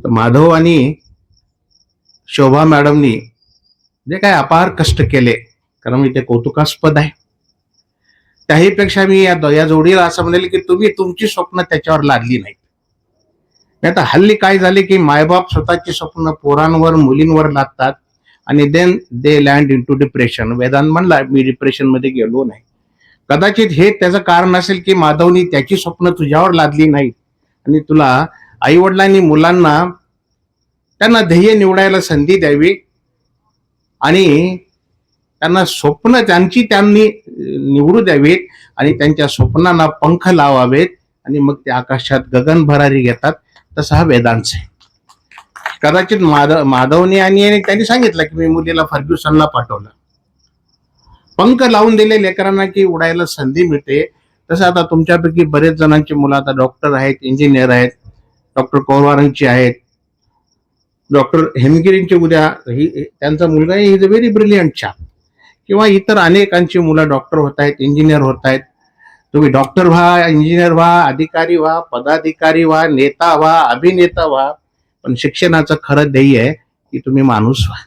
तर माधव आणि शोभा मॅडमनी जे काय अपार कष्ट केले, कारण मी ते कौतुकास्पद आहे. त्याहीपेक्षा मी या जोडीला असं म्हणेल की तुम्ही तुमची स्वप्न त्याच्यावर लादली नाहीत. नाही तर हल्ली काय झाले की मायबाप स्वतःची स्वप्न पोरांवर मुलींवर लादतात आणि then they land into depression. Vedant म्हणला मी डिप्रेशन मध्ये गेलो नाही. कदाचित हे त्याचं कारण असेल की माधवनी त्याची स्वप्न तुझ्यावर लादली नाही आणि तुला आई वडिलांनी मुलांना त्यांना ध्येय निवडायला संधी द्यावी आणि त्यांना स्वप्न त्यांनी निवडू द्यावीत आणि त्यांच्या स्वप्नांना पंख लावावेत आणि मग ते आकाशात गगन भरारी घेतात. तसा हा वेदांत आहे. कदाचित माधवने आणि त्यांनी सांगितलं की मी मुलीला फर्ग्युसनला पाठवलं. पंख लावून दिले लेकरांना की उडायला संधी मिळते. तसं आता तुमच्यापैकी बरेच जणांची मुलं आता डॉक्टर आहेत, इंजिनियर आहेत, डॉक्टर पवारांची आहेत, डॉक्टर हेमगिरींची उद्या त्यांचा मुलगा इज अ व्हेरी ब्रिलियंट चाप, किंवा इतर अनेकांची मुलं डॉक्टर होत आहेत, इंजिनियर होत आहेत. तुम्ही डॉक्टर व्हा, इंजिनियर व्हा, अधिकारी व्हा, पदाधिकारी व्हा, नेता व्हा, अभिनेता व्हा, पण शिक्षणाचं खरं ध्येय आहे की तुम्ही माणूस व्हा.